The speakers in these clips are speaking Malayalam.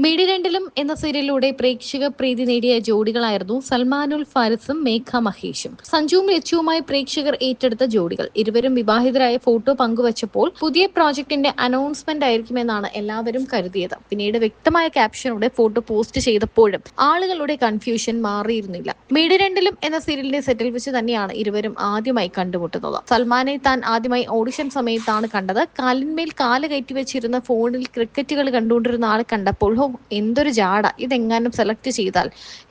മിഡിരണ്ടിലും എന്ന സീരിയലിലൂടെ പ്രേക്ഷക പ്രീതി നേടിയ ജോഡികളായിരുന്നു സൽമാനുൽ ഫാരിസും മേഘ മഹേഷും. സഞ്ജുവും ലച്ചുവുമായി പ്രേക്ഷകർ ഏറ്റെടുത്ത ജോഡികൾ. ഇരുവരും വിവാഹിതരായ ഫോട്ടോ പങ്കുവച്ചപ്പോൾ പുതിയ പ്രോജക്ടിന്റെ അനൗൺസ്മെന്റ് ആയിരിക്കുമെന്നാണ് എല്ലാവരും കരുതിയത്. പിന്നീട് വ്യക്തമായ ക്യാപ്ഷനോടെ ഫോട്ടോ പോസ്റ്റ് ചെയ്തപ്പോഴും ആളുകളുടെ കൺഫ്യൂഷൻ മാറിയിരുന്നില്ല. മിഡിരണ്ടിലും എന്ന സീരിയലിന്റെ സെറ്റിൽ വെച്ച് തന്നെയാണ് ഇരുവരും ആദ്യമായി കണ്ടുമുട്ടുന്നത്. സൽമാനെ താൻ ആദ്യമായി ഓഡിഷൻ സമയത്താണ് കണ്ടത്. കാലിന്മേൽ കാല് കയറ്റി വെച്ചിരുന്ന ഫോണിൽ ക്രിക്കറ്റുകൾ കണ്ടുകൊണ്ടിരുന്ന ആൾ കണ്ടപ്പോൾ എന്തൊരു ജാട, ഇതെങ്ങാനും സെലക്ട് ചെയ്താൽ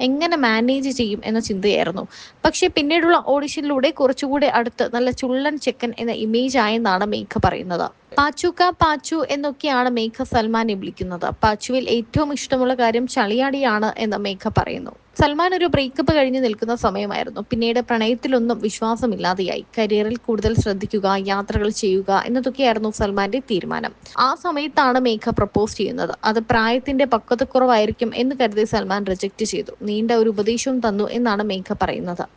എങ്ങനെ മാനേജ് ചെയ്യും എന്ന ചിന്തയായിരുന്നു. പക്ഷെ പിന്നീടുള്ള ഓഡിഷനിലൂടെ കുറച്ചുകൂടെ അടുത്ത് നല്ല ചുള്ളൻ ചെക്കൻ എന്ന ഇമേജ് ആയെന്നാണ് മേഘ പറയുന്നത്. പാച്ചുക്ക പാച്ചു എന്നൊക്കെയാണ് മേഘ സൽമാനെ വിളിക്കുന്നത്. പാച്ചുവിൽ ഏറ്റവും ഇഷ്ടമുള്ള കാര്യം ചളിയാടിയാണ് എന്ന് മേഘ പറയുന്നു. സൽമാൻ ഒരു ബ്രേക്കപ്പ് കഴിഞ്ഞ് നിൽക്കുന്ന സമയമായിരുന്നു. പിന്നീട് പ്രണയത്തിലൊന്നും വിശ്വാസമില്ലാതെയായി. കരിയറിൽ കൂടുതൽ ശ്രദ്ധിക്കുക, യാത്രകൾ ചെയ്യുക എന്നതൊക്കെയായിരുന്നു സൽമാന്റെ തീരുമാനം. ആ സമയത്താണ് മേഘ പ്രപ്പോസ് ചെയ്യുന്നത്. അത് പ്രായത്തിന്റെ പക്വതക്കുറവായിരിക്കും എന്ന് കരുതി സൽമാൻ റിജക്ട് ചെയ്തു. നീണ്ട ഒരു ഉപദേശവും തന്നു എന്നാണ് മേഘ പറയുന്നത്.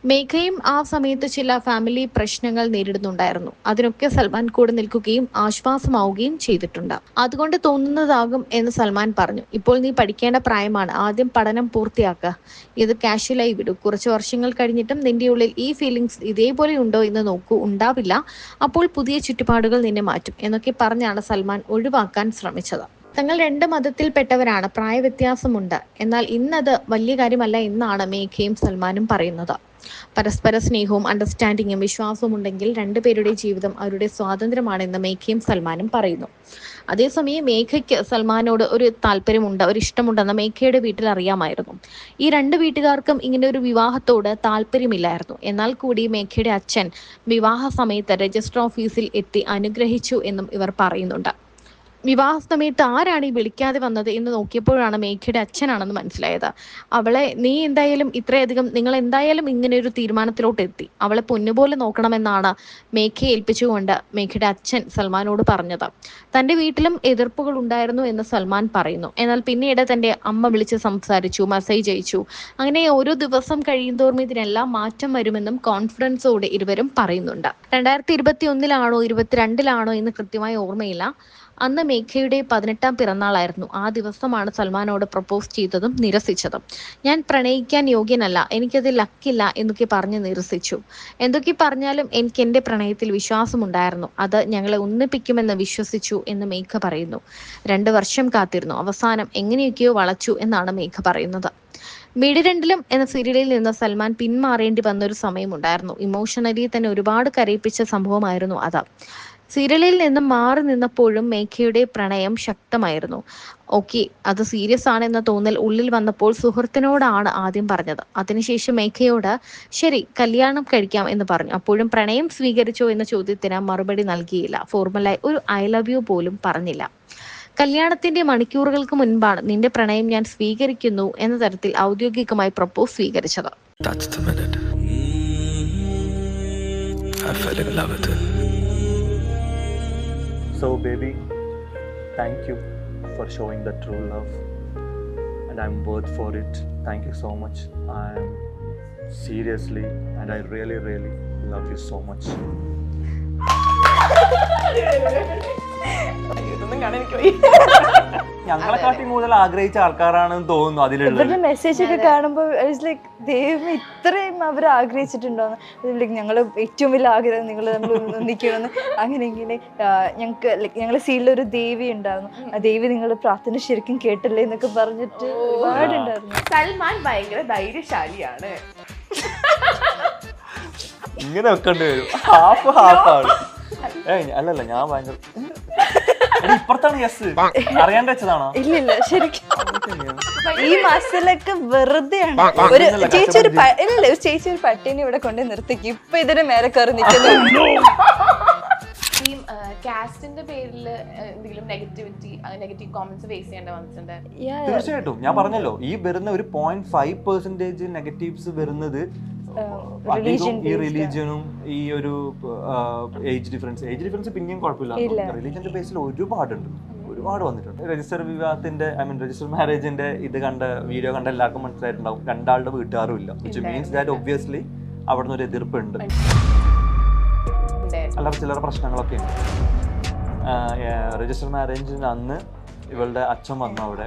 മേഘയും ആ സമയത്ത് ചില ഫാമിലി പ്രശ്നങ്ങൾ നേരിടുന്നുണ്ടായിരുന്നു. അതിനൊക്കെ സൽമാൻ കൂടെ നിൽക്കുകയും ആശ്വാസമാവുകയും ചെയ്തിട്ടുണ്ട്. അതുകൊണ്ട് തോന്നുന്നതാകും എന്ന് സൽമാൻ പറഞ്ഞു. ഇപ്പോൾ നീ പഠിക്കേണ്ട പ്രായമാണ്, ആദ്യം പഠനം പൂർത്തിയാക്കുക. ഇത് കാഷ്വലായി വിടൂ. കുറച്ച് വർഷങ്ങൾ കഴിഞ്ഞിട്ടും നിന്റെ ഉള്ളിൽ ഈ ഫീലിങ്സ് ഇതേപോലെ ഉണ്ടോ എന്ന് നോക്കൂ. ഉണ്ടാവില്ല. അപ്പോൾ പുതിയ ചുറ്റുപാടുകൾ നിന്നെ മാറ്റും എന്നൊക്കെ പറഞ്ഞാണ് സൽമാൻ ഒഴിവാക്കാൻ ശ്രമിച്ചത്. തങ്ങൾ രണ്ട് മതത്തിൽപ്പെട്ടവരാണ്, പ്രായവ്യത്യാസമുണ്ട്, എന്നാൽ ഇന്നത് വലിയ കാര്യമല്ല എന്നാണ് മേഘയും സൽമാനും പറയുന്നത്. പരസ്പര സ്നേഹവും അണ്ടർസ്റ്റാൻഡിങ്ങും വിശ്വാസവും ഉണ്ടെങ്കിൽ രണ്ടുപേരുടെ ജീവിതം അവരുടെ സ്വാതന്ത്ര്യമാണെന്ന് മേഘയും സൽമാനും പറയുന്നു. അതേസമയം മേഘയ്ക്ക് സൽമാനോട് ഒരു താല്പര്യമുണ്ട്, ഒരു ഇഷ്ടമുണ്ടെന്ന് മേഘയുടെ വീട്ടിൽ അറിയാമായിരുന്നു. ഈ രണ്ട് വീട്ടുകാർക്കും ഇങ്ങനെ ഒരു വിവാഹത്തോട് താല്പര്യമില്ലായിരുന്നു. എന്നാൽ കൂടി മേഘയുടെ അച്ഛൻ വിവാഹ സമയത്ത് രജിസ്റ്റർ ഓഫീസിൽ എത്തി അനുഗ്രഹിച്ചു എന്നും ഇവർ പറയുന്നുണ്ട്. വിവാഹ സമയത്ത് ആരാണ് ഈ വിളിക്കാതെ വന്നത് എന്ന് നോക്കിയപ്പോഴാണ് മേഘയുടെ അച്ഛനാണെന്ന് മനസ്സിലായത്. അവളെ നിങ്ങൾ എന്തായാലും ഇങ്ങനെ ഒരു തീരുമാനത്തിലോട്ട് എത്തി, അവളെ പൊന്നുപോലെ നോക്കണമെന്നാണ് മേഘയെ ഏൽപ്പിച്ചുകൊണ്ട് മേഘയുടെ അച്ഛൻ സൽമാനോട് പറഞ്ഞത്. തന്റെ വീട്ടിലും എതിർപ്പുകൾ ഉണ്ടായിരുന്നു എന്ന് സൽമാൻ പറയുന്നു. എന്നാൽ പിന്നീട് തന്റെ അമ്മ വിളിച്ച് സംസാരിച്ചു, മെസ്സേജ് അയച്ചു. അങ്ങനെ ഓരോ ദിവസം കഴിയുന്തോറും ഇതിനെല്ലാം മാറ്റം വരുമെന്നും കോൺഫിഡൻസോടെ ഇരുവരും പറയുന്നുണ്ട്. 2021 22 എന്ന് കൃത്യമായി ഓർമ്മയില്ല. അന്ന് മേഘയുടെ 18ാം പിറന്നാളായിരുന്നു. ആ ദിവസമാണ് സൽമാനോട് പ്രപ്പോസ് ചെയ്തതും നിരസിച്ചതും. ഞാൻ പ്രണയിക്കാൻ യോഗ്യനല്ല, എനിക്കത് ലക്കില്ല എന്നൊക്കെ പറഞ്ഞ് നിരസിച്ചു. എന്തൊക്കെ പറഞ്ഞാലും എനിക്ക് എൻ്റെ പ്രണയത്തിൽ വിശ്വാസമുണ്ടായിരുന്നു. അത് ഞങ്ങളെ ഒന്നിപ്പിക്കുമെന്ന് വിശ്വസിച്ചു എന്ന് മേഘ പറയുന്നു. 2 വർഷം കാത്തിരുന്നു, അവസാനം എങ്ങനെയൊക്കെയോ വളച്ചു എന്നാണ് മേഘ പറയുന്നത്. മിഡിരണ്ടിലും എന്ന സീരിയലിൽ നിന്ന് സൽമാൻ പിന്മാറേണ്ടി വന്നൊരു സമയമുണ്ടായിരുന്നു. ഇമോഷണലി തന്നെ ഒരുപാട് കരയിപ്പിച്ച സംഭവമായിരുന്നു അത്. സീരിയലിൽ നിന്നും മാറി നിന്നപ്പോഴും മേഘയുടെ പ്രണയം ശക്തമായിരുന്നു. ഓക്കെ, അത് സീരിയസ് ആണെന്ന തോന്നൽ ഉള്ളിൽ വന്നപ്പോൾ സുഹൃത്തിനോടാണ് ആദ്യം പറഞ്ഞത്. അതിനുശേഷം മേഘയോട് ശരി കല്യാണം കഴിക്കാം എന്ന് പറഞ്ഞു. അപ്പോഴും പ്രണയം സ്വീകരിച്ചോ എന്ന ചോദ്യത്തിന് മറുപടി നൽകിയില്ല. ഫോർമലായി ഒരു ഐ ലവ് യു പോലും പറഞ്ഞില്ല. കല്യാണത്തിന്റെ മണിക്കൂറുകൾക്ക് മുൻപാണ് നിന്റെ പ്രണയം ഞാൻ സ്വീകരിക്കുന്നു എന്ന തരത്തിൽ ഔദ്യോഗികമായി പ്രപ്പോസ് സ്വീകരിച്ചത്. So baby, thank you for showing the true love, and I'm worth for it. Thank you so much. I'm seriously, and I really love you so much. ഞങ്ങളെക്കാട്ടി കൂടുതൽ ആഗ്രഹിച്ച ആൾക്കാരാണെന്ന് തോന്നുന്നു അതിലുള്ള മെസ്സേജ് ഒക്കെ കാണുമ്പോൾ ദൈവം ഇത്രയും അവർ ആഗ്രഹിച്ചിട്ടുണ്ടോന്ന്. ഞങ്ങൾ ഏറ്റവും വലിയ ആഗ്രഹം നിങ്ങൾ നമ്മൾ ഒന്നിക്കണമെന്ന്. അങ്ങനെ ഇങ്ങനെ ഞങ്ങളെ സീരിയലൊരു ദേവി ഉണ്ടായിരുന്നു. ആ ദേവി നിങ്ങൾ പ്രാർത്ഥന ശരിക്കും കേട്ടില്ലേ എന്നൊക്കെ പറഞ്ഞിട്ട് ഒരുപാടുണ്ടായിരുന്നു. സൽമാൻ ഭയങ്കര ധൈര്യശാലിയാണ്. ഇങ്ങനെ വെക്കേണ്ടി വരും. ഹാഫാണ്. അല്ലല്ല, ഞാൻ ഭയങ്കര ഇപ്പുറത്താണ്. യെസ്, അറിയാണ്ട് വെച്ചതാണോ? ഇല്ലില്ല, ശരിക്കും ഈ മസിലൊക്കെ വെറുതെയാണ്. ഒരു ചേച്ചി ഒരു പട്ടീനെ ഇവിടെ കൊണ്ട് നിർത്തിക്കും. ഇപ്പൊ ഇതിന് മേലെ കയറി നിൽക്കുന്നു. ഈ കാസ്റ്റിന്റെ പേരിൽ എന്തെങ്കിലും നെഗറ്റീവ് കോമന്റ്സ് ഫേസ് ചെയ്യേണ്ടി വന്നിട്ടുണ്ട്? തീർച്ചയായിട്ടും. ഞാൻ പറഞ്ഞല്ലോ, ഈ വരുന്ന ഒരു 0.5% നെഗറ്റീവ്സ് വരുന്നത് ഈ റിലീജിയനും ഈ ഒരു ഏജ് ഡിഫറൻസ് പിന്നെയും കുഴപ്പമില്ല. റിലീജിയന്റെ ബേസിൽ ഒരുപാട് വന്നിട്ടുണ്ട്. രജിസ്റ്റർ മാരേജിന്റെ വീഡിയോ കണ്ട എല്ലാവർക്കും മനസ്സിലായിട്ടുണ്ടാവും, രണ്ടാളുടെ വീട്ടുകാരും ഇല്ല. വിച്ച് മീൻസ് ദാറ്റ് ഒബ്വിയസ്ലി അവിടുന്ന് ഒരു എതിർപ്പുണ്ട്. അല്ലാതെ ചില്ലറ പ്രശ്നങ്ങളൊക്കെ ഉണ്ട്. രജിസ്റ്റർ മാരേജിന് അന്ന് ഇവളുടെ അച്ഛൻ വന്നു അവിടെ.